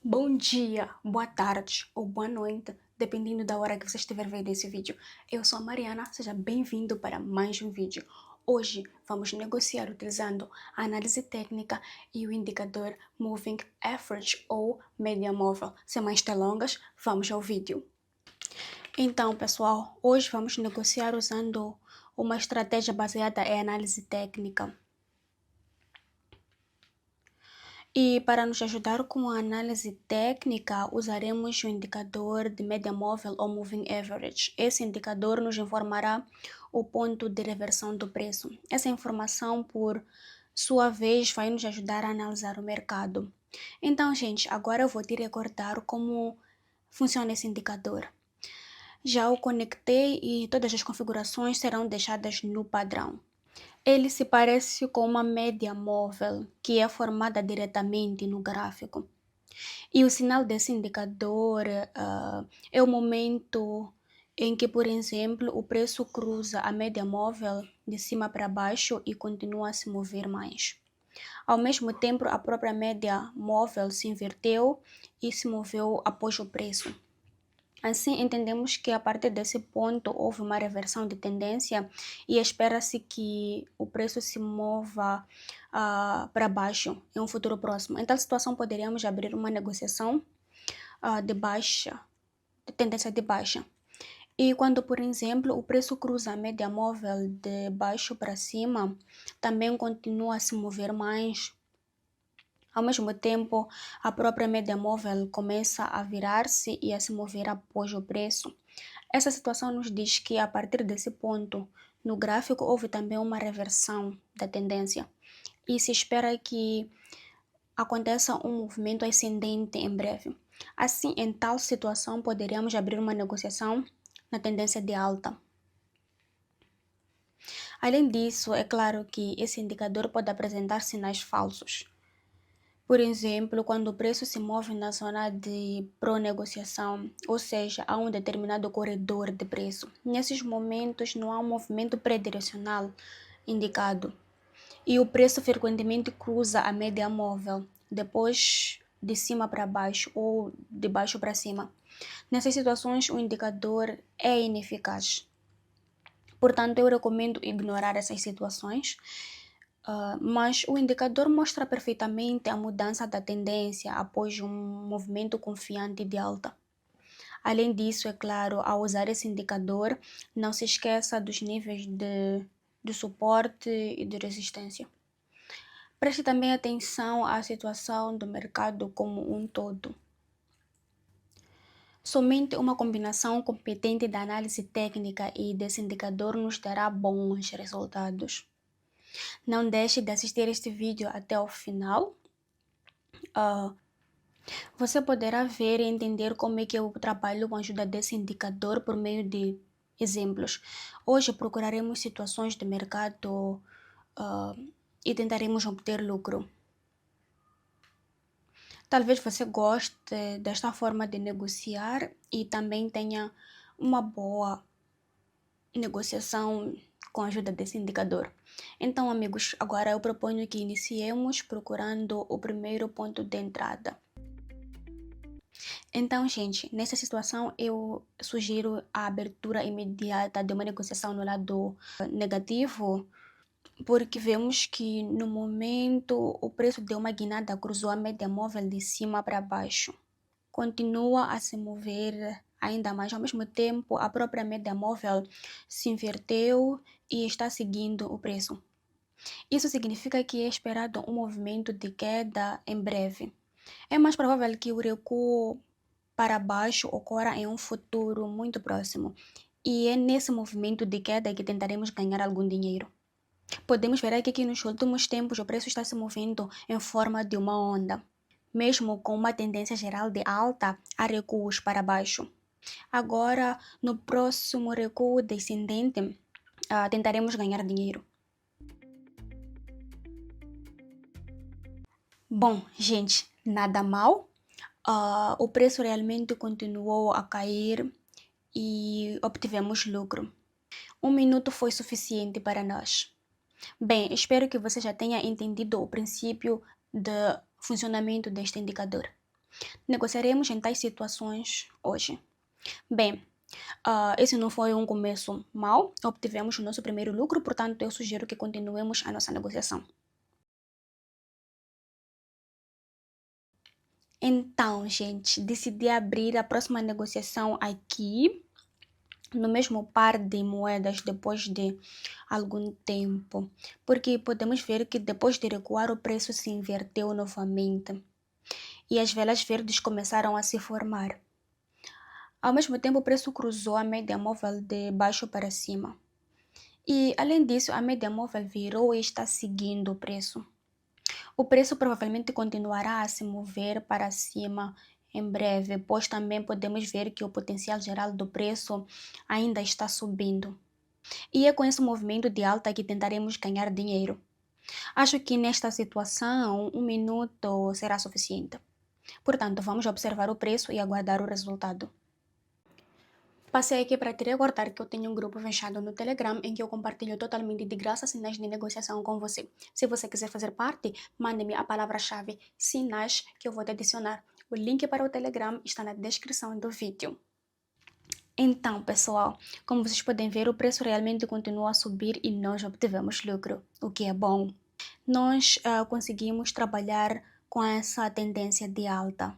Bom dia, boa tarde ou boa noite, dependendo da hora que você estiver vendo esse vídeo. Eu sou a Mariana, seja bem-vindo para mais um vídeo. Hoje vamos negociar utilizando a análise técnica e o indicador Moving Average ou média móvel. Sem mais delongas, vamos ao vídeo. Então, pessoal, hoje vamos negociar usando uma estratégia baseada em análise técnica. E para nos ajudar com a análise técnica, usaremos o indicador de média móvel ou Moving Average. Esse indicador nos informará o ponto de reversão do preço. Essa informação, por sua vez, vai nos ajudar a analisar o mercado. Então, gente, agora eu vou te recordar como funciona esse indicador. Já o conectei e todas as configurações serão deixadas no padrão. Ele se parece com uma média móvel que é formada diretamente no gráfico. E o sinal desse indicador é o momento em que, por exemplo, o preço cruza a média móvel de cima para baixo e continua a se mover mais. Ao mesmo tempo, a própria média móvel se inverteu e se moveu após o preço. Assim, entendemos que a partir desse ponto houve uma reversão de tendência e espera-se que o preço se mova para baixo em um futuro próximo. Em tal situação, poderíamos abrir uma negociação de tendência de baixa. E quando, por exemplo, o preço cruza a média móvel de baixo para cima, também continua a se mover mais. Ao mesmo tempo, a própria média móvel começa a virar-se e a se mover após o preço. Essa situação nos diz que, a partir desse ponto, no gráfico houve também uma reversão da tendência e se espera que aconteça um movimento ascendente em breve. Assim, em tal situação, poderíamos abrir uma negociação na tendência de alta. Além disso, é claro que esse indicador pode apresentar sinais falsos. Por exemplo, quando o preço se move na zona de pró-negociação, ou seja, há um determinado corredor de preço. Nesses momentos não há um movimento pré-direcional indicado e o preço frequentemente cruza a média móvel, depois de cima para baixo ou de baixo para cima. Nessas situações, o indicador é ineficaz. Portanto, eu recomendo ignorar essas situações. Mas o indicador mostra perfeitamente a mudança da tendência após um movimento confiante de alta. Além disso, é claro, ao usar esse indicador, não se esqueça dos níveis de suporte e de resistência. Preste também atenção à situação do mercado como um todo. Somente uma combinação competente da análise técnica e desse indicador nos dará bons resultados. Não deixe de assistir este vídeo até o final. Você poderá ver e entender como é que eu trabalho com a ajuda desse indicador por meio de exemplos. Hoje procuraremos situações de mercado e tentaremos obter lucro. Talvez você goste desta forma de negociar e também tenha uma boa negociação com a ajuda desse indicador. Então, amigos, agora eu proponho que iniciemos procurando o primeiro ponto de entrada. Então, gente, nessa situação eu sugiro a abertura imediata de uma negociação no lado negativo, porque vemos que no momento o preço deu uma guinada, cruzou a média móvel de cima para baixo. Continua a se mover ainda mais. Ao mesmo tempo, a própria média móvel se inverteu e está seguindo o preço. Isso significa que é esperado um movimento de queda em breve. É mais provável que o recuo para baixo ocorra em um futuro muito próximo. E é nesse movimento de queda que tentaremos ganhar algum dinheiro. Podemos ver aqui que nos últimos tempos o preço está se movendo em forma de uma onda, mesmo com uma tendência geral de alta, há recuos para baixo. Agora, no próximo recuo descendente, tentaremos ganhar dinheiro. Bom, gente, nada mal. O preço realmente continuou a cair e obtivemos lucro. 1 minuto foi suficiente para nós. Bem, espero que você já tenha entendido o princípio de funcionamento deste indicador. Negociaremos em tais situações hoje. Bem, esse não foi um começo mau, obtivemos o nosso primeiro lucro, portanto eu sugiro que continuemos a nossa negociação. Então, gente, decidi abrir a próxima negociação aqui, no mesmo par de moedas depois de algum tempo, porque podemos ver que depois de recuar o preço se inverteu novamente e as velas verdes começaram a se formar. Ao mesmo tempo, o preço cruzou a média móvel de baixo para cima. E, além disso, a média móvel virou e está seguindo o preço. O preço provavelmente continuará a se mover para cima em breve, pois também podemos ver que o potencial geral do preço ainda está subindo. E é com esse movimento de alta que tentaremos ganhar dinheiro. Acho que nesta situação, 1 minuto será suficiente. Portanto, vamos observar o preço e aguardar o resultado. Passei aqui para te recordar que eu tenho um grupo fechado no Telegram em que eu compartilho totalmente de graça sinais de negociação com você. Se você quiser fazer parte, mande-me a palavra-chave sinais que eu vou te adicionar. O link para o Telegram está na descrição do vídeo. Então, pessoal, como vocês podem ver, o preço realmente continua a subir e nós obtivemos lucro, o que é bom. Nós conseguimos trabalhar com essa tendência de alta.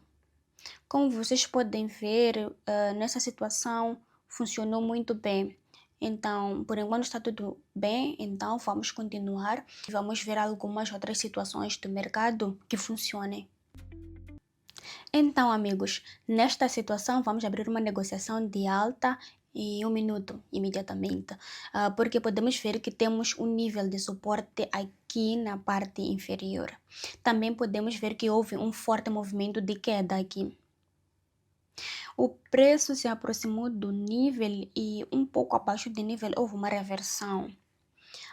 Como vocês podem ver, nessa situação funcionou muito bem. Então, por enquanto está tudo bem, então vamos continuar e vamos ver algumas outras situações do mercado que funcionem. Então, amigos, nesta situação vamos abrir uma negociação de alta em 1 minuto, imediatamente, porque podemos ver que temos um nível de suporte aqui na parte inferior. Também podemos ver que houve um forte movimento de queda aqui. O preço se aproximou do nível e um pouco abaixo do nível houve uma reversão.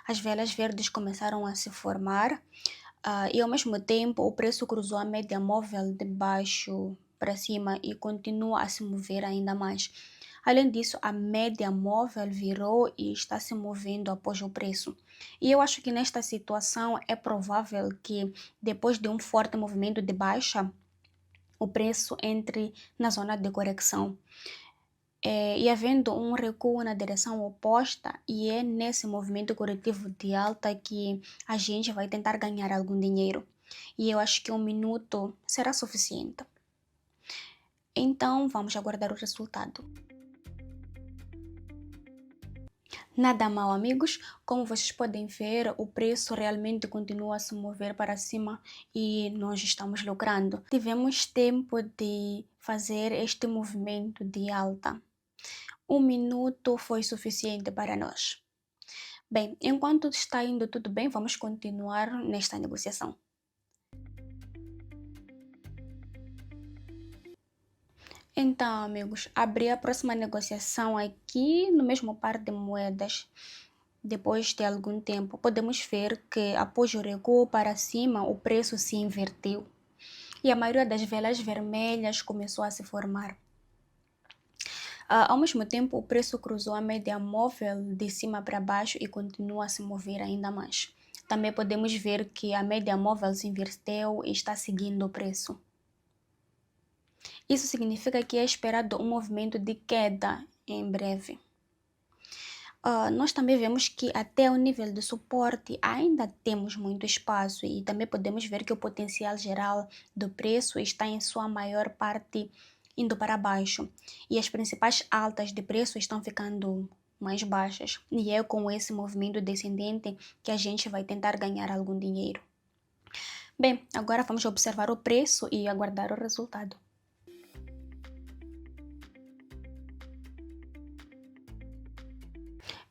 As velas verdes começaram a se formar e ao mesmo tempo o preço cruzou a média móvel de baixo para cima e continua a se mover ainda mais. Além disso, a média móvel virou e está se movendo após o preço. E eu acho que nesta situação é provável que depois de um forte movimento de baixa, o preço entre na zona de correção. E havendo um recuo na direção oposta, e é nesse movimento corretivo de alta que a gente vai tentar ganhar algum dinheiro. E eu acho que 1 minuto será suficiente. Então, vamos aguardar o resultado. Nada mal, amigos. Como vocês podem ver, o preço realmente continua a se mover para cima e nós estamos lucrando. Tivemos tempo de fazer este movimento de alta. 1 minuto foi suficiente para nós. Bem, enquanto está indo tudo bem, vamos continuar nesta negociação. Então, amigos, abri a próxima negociação aqui no mesmo par de moedas. Depois de algum tempo, podemos ver que após o recuo para cima, o preço se inverteu e a maioria das velas vermelhas começou a se formar. Ao mesmo tempo, o preço cruzou a média móvel de cima para baixo e continua a se mover ainda mais. Também podemos ver que a média móvel se inverteu e está seguindo o preço. Isso significa que é esperado um movimento de queda em breve. Nós também vemos que até o nível de suporte ainda temos muito espaço e também podemos ver que o potencial geral do preço está em sua maior parte indo para baixo e as principais altas de preço estão ficando mais baixas. E é com esse movimento descendente que a gente vai tentar ganhar algum dinheiro. Bem, agora vamos observar o preço e aguardar o resultado.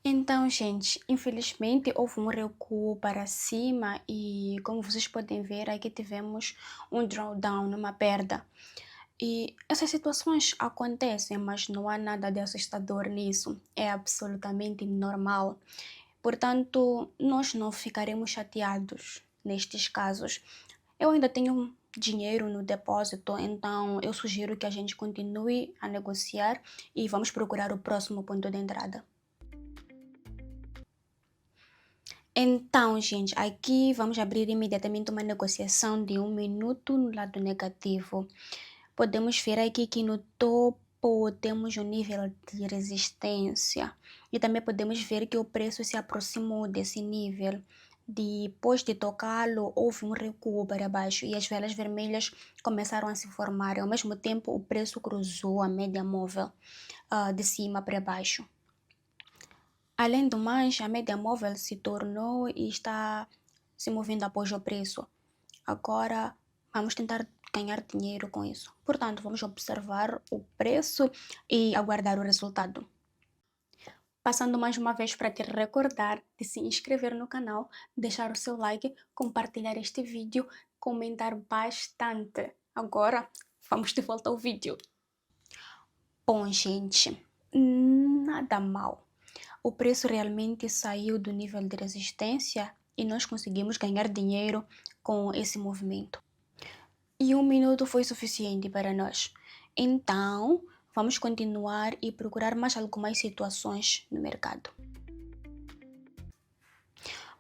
Então, gente, infelizmente houve um recuo para cima e como vocês podem ver, aqui tivemos um drawdown, uma perda. E essas situações acontecem, mas não há nada de assustador nisso. É absolutamente normal. Portanto, nós não ficaremos chateados nestes casos. Eu ainda tenho dinheiro no depósito, então eu sugiro que a gente continue a negociar e vamos procurar o próximo ponto de entrada. Então, gente, aqui vamos abrir imediatamente uma negociação de 1 minuto no lado negativo. Podemos ver aqui que no topo temos o nível de resistência e também podemos ver que o preço se aproximou desse nível. Depois de tocá-lo, houve um recuo para baixo e as velas vermelhas começaram a se formar. Ao mesmo tempo, o preço cruzou a média móvel de cima para baixo. Além do mais, a média móvel se tornou e está se movendo após o preço. Agora, vamos tentar ganhar dinheiro com isso. Portanto, vamos observar o preço e aguardar o resultado. Passando mais uma vez para te recordar de se inscrever no canal, deixar o seu like, compartilhar este vídeo, comentar bastante. Agora, vamos de volta ao vídeo. Bom, gente, nada mal. O preço realmente saiu do nível de resistência e nós conseguimos ganhar dinheiro com esse movimento. E 1 minuto foi suficiente para nós. Então, vamos continuar e procurar mais algumas situações no mercado.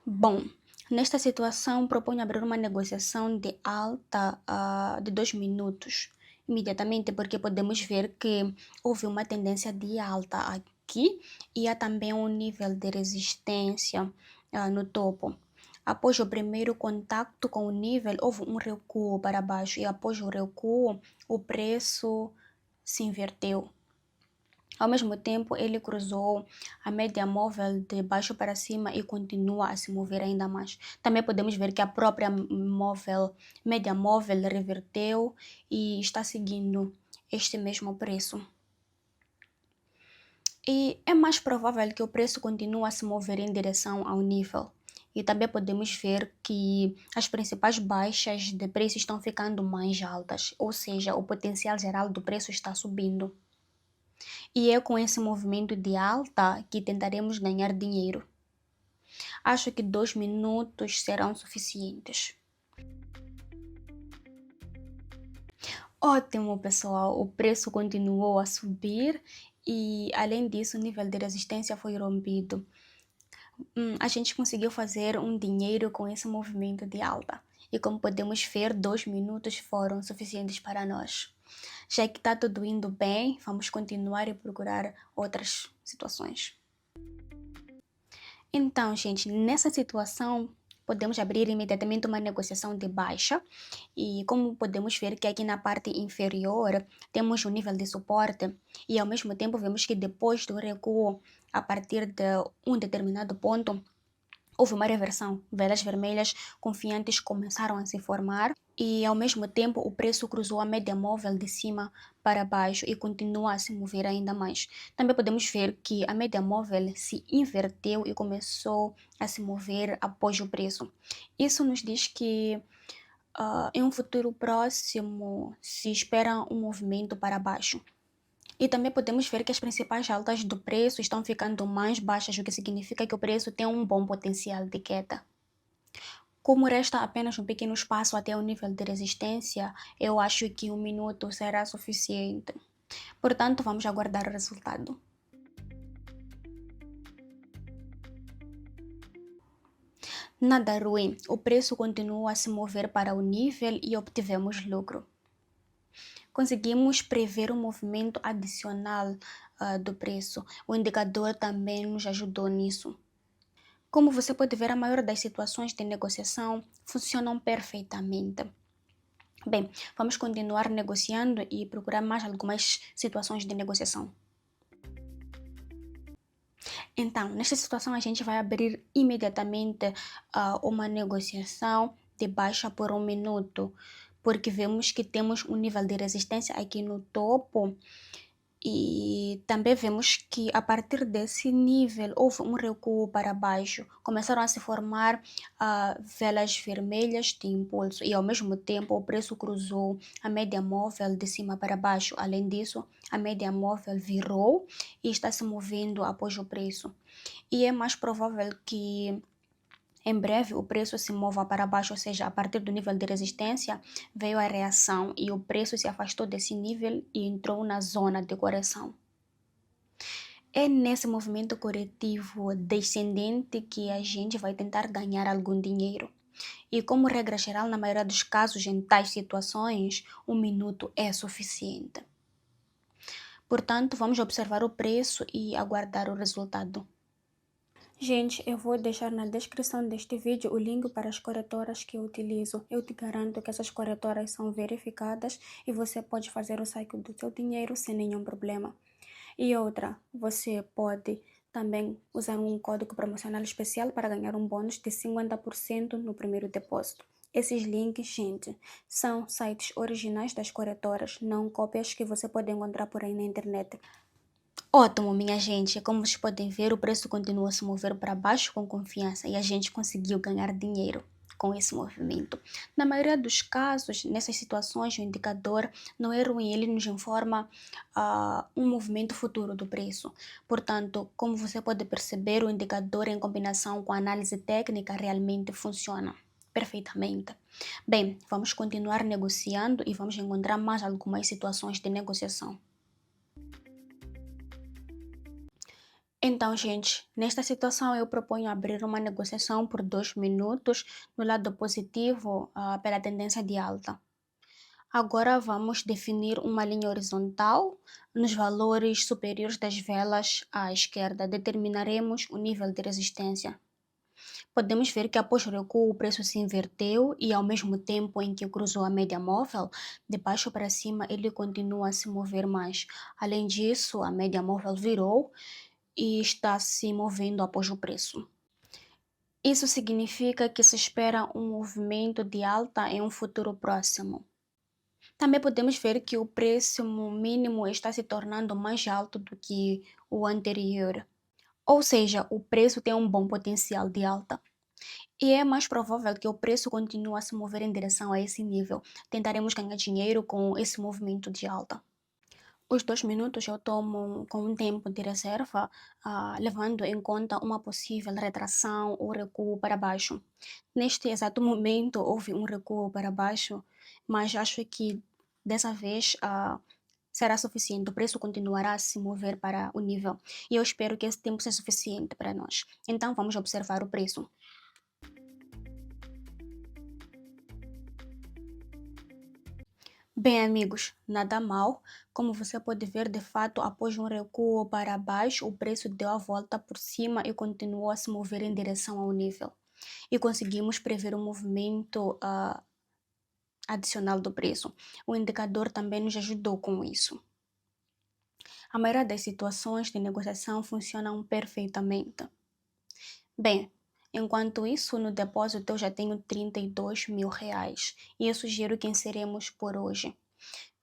Bom, nesta situação proponho abrir uma negociação de alta de 2 minutos. Imediatamente, porque podemos ver que houve uma tendência de alta aqui e há também um nível de resistência no topo. Após o primeiro contato com o nível, houve um recuo para baixo e após o recuo, o preço se inverteu. Ao mesmo tempo, ele cruzou a média móvel de baixo para cima e continua a se mover ainda mais. Também podemos ver que a própria média móvel reverteu e está seguindo este mesmo preço. E é mais provável que o preço continue a se mover em direção ao nível. E também podemos ver que as principais baixas de preço estão ficando mais altas, ou seja, o potencial geral do preço está subindo. E é com esse movimento de alta que tentaremos ganhar dinheiro. Acho que 2 minutos serão suficientes. Ótimo, pessoal! O preço continuou a subir e, além disso, o nível de resistência foi rompido. A gente conseguiu fazer um dinheiro com esse movimento de alta. E como podemos ver, 2 minutos foram suficientes para nós. Já que está tudo indo bem, vamos continuar e procurar outras situações. Então, gente, nessa situação, podemos abrir imediatamente uma negociação de baixa. E como podemos ver que aqui na parte inferior temos um nível de suporte e ao mesmo tempo vemos que depois do recuo a partir de um determinado ponto, houve uma reversão. Velas vermelhas confiantes começaram a se formar e ao mesmo tempo o preço cruzou a média móvel de cima para baixo e continua a se mover ainda mais. Também podemos ver que a média móvel se inverteu e começou a se mover após o preço. Isso nos diz que em um futuro próximo se espera um movimento para baixo. E também podemos ver que as principais altas do preço estão ficando mais baixas, o que significa que o preço tem um bom potencial de queda. Como resta apenas um pequeno espaço até o nível de resistência, eu acho que 1 minuto será suficiente. Portanto, vamos aguardar o resultado. Nada ruim, o preço continua a se mover para o nível e obtivemos lucro. Conseguimos prever um movimento adicional do preço. O indicador também nos ajudou nisso. Como você pode ver, a maioria das situações de negociação funcionam perfeitamente. Bem, vamos continuar negociando e procurar mais algumas situações de negociação. Então, nesta situação a gente vai abrir imediatamente uma negociação de baixa por 1 minuto, porque vemos que temos um nível de resistência aqui no topo e também vemos que a partir desse nível houve um recuo para baixo. Começaram a se formar velas vermelhas de impulso e ao mesmo tempo o preço cruzou a média móvel de cima para baixo. Além disso, a média móvel virou e está se movendo após o preço. E é mais provável que em breve o preço se mova para baixo, ou seja, a partir do nível de resistência veio a reação e o preço se afastou desse nível e entrou na zona de correção. É nesse movimento corretivo descendente que a gente vai tentar ganhar algum dinheiro. E como regra geral, na maioria dos casos, em tais situações, 1 minuto é suficiente. Portanto, vamos observar o preço e aguardar o resultado. Gente, eu vou deixar na descrição deste vídeo o link para as corretoras que eu utilizo. Eu te garanto que essas corretoras são verificadas e você pode fazer o saque do seu dinheiro sem nenhum problema. E outra, você pode também usar um código promocional especial para ganhar um bônus de 50% no primeiro depósito. Esses links, gente, são sites originais das corretoras, não cópias que você pode encontrar por aí na internet. Ótimo, minha gente. Como vocês podem ver, o preço continua a se mover para baixo com confiança e a gente conseguiu ganhar dinheiro com esse movimento. Na maioria dos casos, nessas situações, o indicador não é ruim, ele nos informa um movimento futuro do preço. Portanto, como você pode perceber, o indicador em combinação com a análise técnica realmente funciona perfeitamente. Bem, vamos continuar negociando e vamos encontrar mais algumas situações de negociação. Então, gente, nesta situação eu proponho abrir uma negociação por 2 minutos no lado positivo, pela tendência de alta. Agora vamos definir uma linha horizontal nos valores superiores das velas à esquerda. Determinaremos o nível de resistência. Podemos ver que após o recuo o preço se inverteu e ao mesmo tempo em que cruzou a média móvel, de baixo para cima ele continua a se mover mais. Além disso, a média móvel virou e está se movendo após o preço. Isso significa que se espera um movimento de alta em um futuro próximo. Também podemos ver que o preço mínimo está se tornando mais alto do que o anterior. Ou seja, o preço tem um bom potencial de alta. E é mais provável que o preço continue a se mover em direção a esse nível. Tentaremos ganhar dinheiro com esse movimento de alta. Os 2 minutos eu tomo com um tempo de reserva, levando em conta uma possível retração ou recuo para baixo. Neste exato momento houve um recuo para baixo, mas acho que dessa vez será suficiente. O preço continuará a se mover para o nível e eu espero que esse tempo seja suficiente para nós. Então vamos observar o preço. Bem, amigos, nada mal. Como você pode ver, de fato, após um recuo para baixo, o preço deu a volta por cima e continuou a se mover em direção ao nível. E conseguimos prever um movimento adicional do preço. O indicador também nos ajudou com isso. A maioria das situações de negociação funcionam perfeitamente. Bem, enquanto isso, no depósito eu já tenho 32 mil reais e eu sugiro que encerremos por hoje.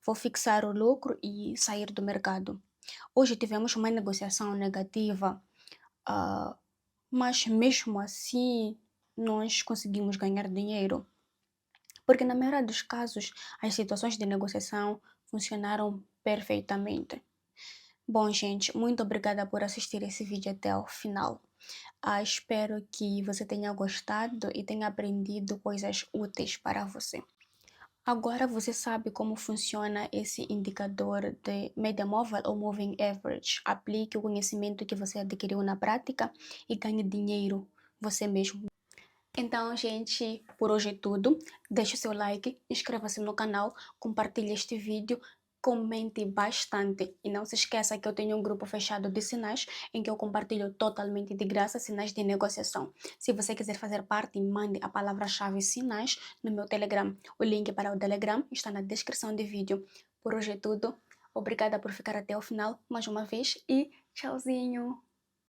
Vou fixar o lucro e sair do mercado. Hoje tivemos uma negociação negativa, mas mesmo assim nós conseguimos ganhar dinheiro. Porque na maioria dos casos as situações de negociação funcionaram perfeitamente. Bom, gente, muito obrigada por assistir esse vídeo até o final. Espero que você tenha gostado e tenha aprendido coisas úteis para você. Agora você sabe como funciona esse indicador de média móvel ou moving average. Aplique o conhecimento que você adquiriu na prática e ganhe dinheiro você mesmo. Então, gente, por hoje é tudo. Deixe o seu like, inscreva-se no canal, compartilhe este vídeo, comente bastante. E não se esqueça que eu tenho um grupo fechado de sinais em que eu compartilho totalmente de graça sinais de negociação. Se você quiser fazer parte, mande a palavra-chave sinais no meu Telegram. O link para o Telegram está na descrição do vídeo. Por hoje é tudo. Obrigada por ficar até o final mais uma vez e tchauzinho!